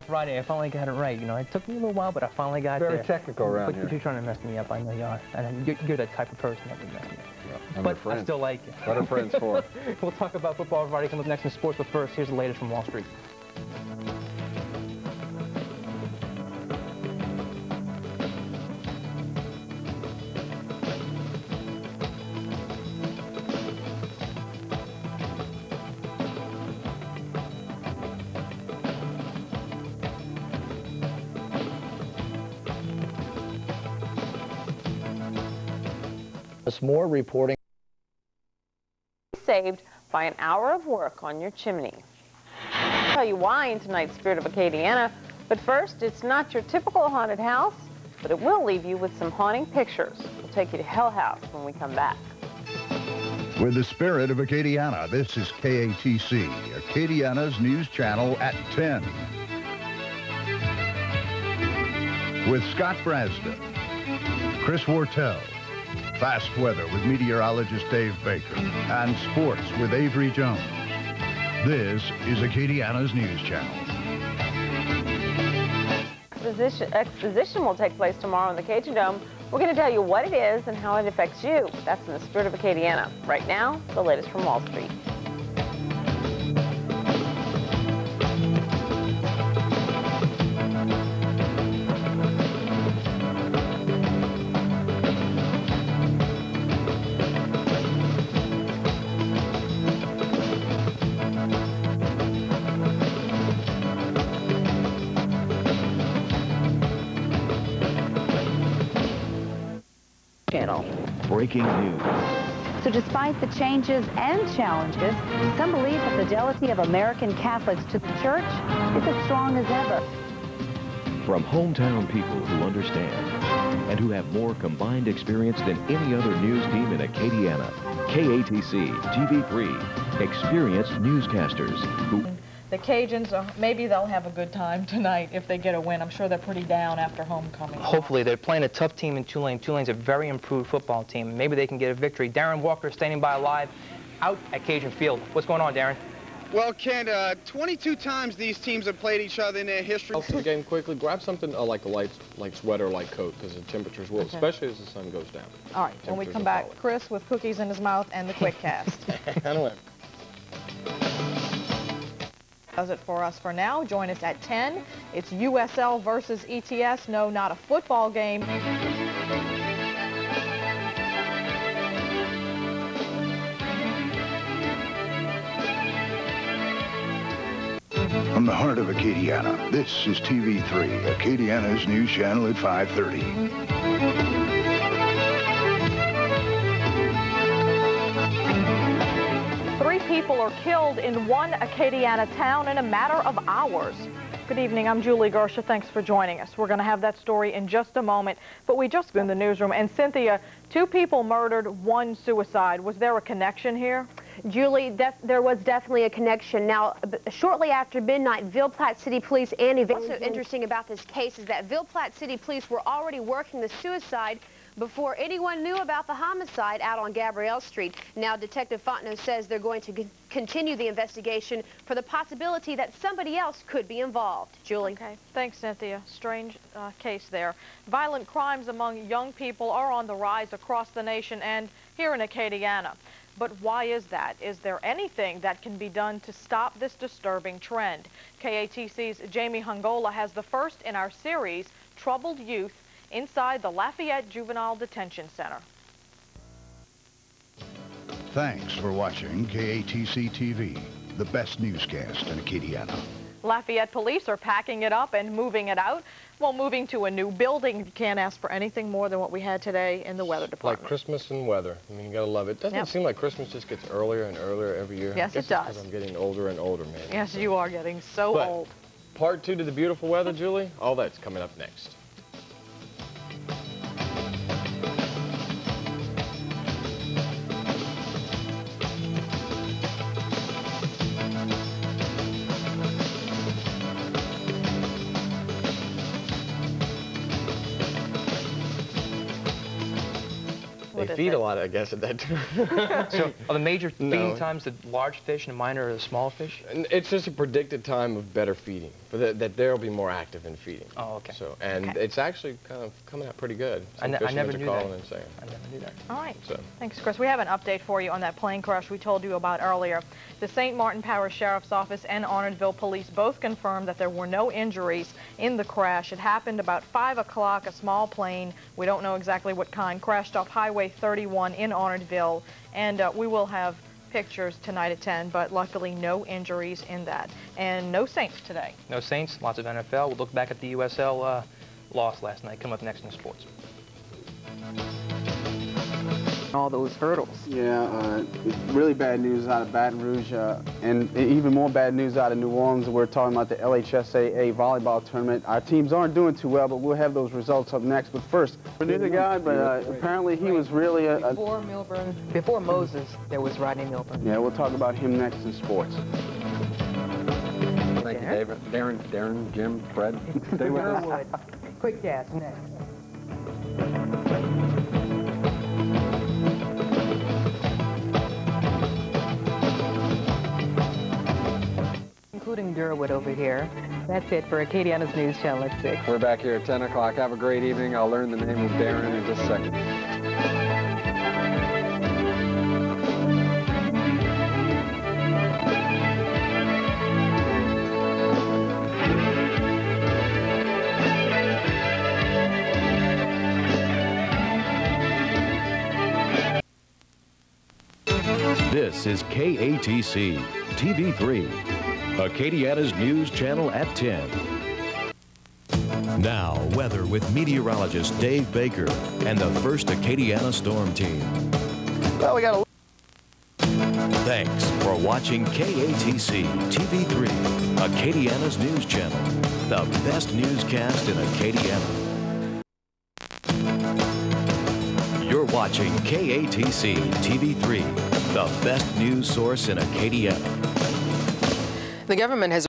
Friday, I finally got it right. You know, it took me a little while, but I finally got there. Very technical around here. But you're trying to mess me up. I know you are. And you're the type of person that would mess me up. Yeah, but I still like you. What are friends for? We'll talk about football Friday coming up next in sports, but first, here's the latest from Wall Street. More reporting. Saved by an hour of work on your chimney. I'll tell you why in tonight's Spirit of Acadiana, but first, it's not your typical haunted house, but it will leave you with some haunting pictures. We'll take you to Hell House when we come back. With the Spirit of Acadiana, this is KATC, Acadiana's news channel at 10. With Scott Brasden, Chris Wortell, fast weather with meteorologist Dave Baker, and sports with Avery Jones. This is Acadiana's news channel. Exposition will take place tomorrow in the Cajun Dome. We're going to tell you what it is and how it affects you. That's in the Spirit of Acadiana. Right now, the latest from Wall Street. Breaking news. So despite the changes and challenges, some believe the fidelity of American Catholics to the church is as strong as ever. From hometown people who understand and who have more combined experience than any other news team in Acadiana, KATC-TV3, experienced newscasters who... The Cajuns, maybe they'll have a good time tonight if they get a win. I'm sure they're pretty down after homecoming. Hopefully. They're playing a tough team in Tulane. Tulane's a very improved football team. Maybe they can get a victory. Darren Walker standing by live out at Cajun Field. What's going on, Darren? Well, Ken, 22 times these teams have played each other in their history. To the game quickly, grab something like a light sweater, light coat, because the temperatures will, especially as the sun goes down. All right, when we come back, Chris with cookies in his mouth and the quick cast. Does it for us for now. Join us at 10. It's USL versus ETS. No, not a football game. From the heart of Acadiana, this is TV3, Acadiana's news channel at 5:30. People are killed in one Acadiana town in a matter of hours. Good evening, I'm Julie Gersha. Thanks for joining us. We're going to have that story in just a moment, but we just in the newsroom. And Cynthia, 2 people murdered, 1 suicide. Was there a connection here? Julie, there was definitely a connection. Now, shortly after midnight, Ville Platte City Police and also interesting about this case is that Ville Platte City Police were already working the suicide before anyone knew about the homicide out on Gabrielle Street. Now, Detective Fontenot says they're going to continue the investigation for the possibility that somebody else could be involved. Julie. Okay. Thanks, Cynthia. Strange case there. Violent crimes among young people are on the rise across the nation and here in Acadiana. But why is that? Is there anything that can be done to stop this disturbing trend? KATC's Jamie Hungola has the first in our series, Troubled Youth, inside the Lafayette Juvenile Detention Center. Thanks for watching KATC-TV, the best newscast in Acadiana. Lafayette police are packing it up and moving it out. Well, moving to a new building. You can't ask for anything more than what we had today in the weather department. Like Christmas and weather. I mean, you gotta love it. Doesn't it seem like Christmas just gets earlier and earlier every year? Yes, it does. Because I'm getting older and older, man. Yes, you are getting so old. Part 2 to the beautiful weather, Julie. All that's coming up next. They feed a lot, I guess, at that time. So are the major feeding times the large fish and the minor are the small fish? And it's just a predicted time of better feeding, that they'll be more active in feeding. Oh, okay. So, and it's actually kind of coming out pretty good. I never knew that. And saying. I never knew that. All right. So. Thanks, Chris. We have an update for you on that plane crash we told you about earlier. The St. Martin Parish Sheriff's Office and Arnoldville Police both confirmed that there were no injuries in the crash. It happened about 5 o'clock. A small plane, we don't know exactly what kind, crashed off Highway 31 in Arnoldville. And we will have pictures tonight at 10, but luckily no injuries in that. And no Saints today. No Saints, lots of NFL. We'll look back at the USL loss last night. Come up next in sports. All those hurdles. Yeah, really bad news out of Baton Rouge, and even more bad news out of New Orleans. We're talking about the LHSAA volleyball tournament. Our teams aren't doing too well, but we'll have those results up next. But first, we knew the guy, but apparently he was really Before Moses, there was Rodney Milburn. Yeah, we'll talk about him next in sports. Thank you, David. Darren, Jim, Fred. Stay with us. Quick gas next. Including Durwood over here. That's it for Acadiana's News Channel at 6. We're back here at 10 o'clock. Have a great evening. I'll learn the name of Darren in just a second. This is KATC-TV3, Acadiana's News Channel at 10. Now, weather with meteorologist Dave Baker and the first Acadiana Storm Team. Well, we got a... Thanks for watching KATC-TV3, Acadiana's News Channel, the best newscast in Acadiana. You're watching KATC-TV3, the best news source in Acadiana. The government has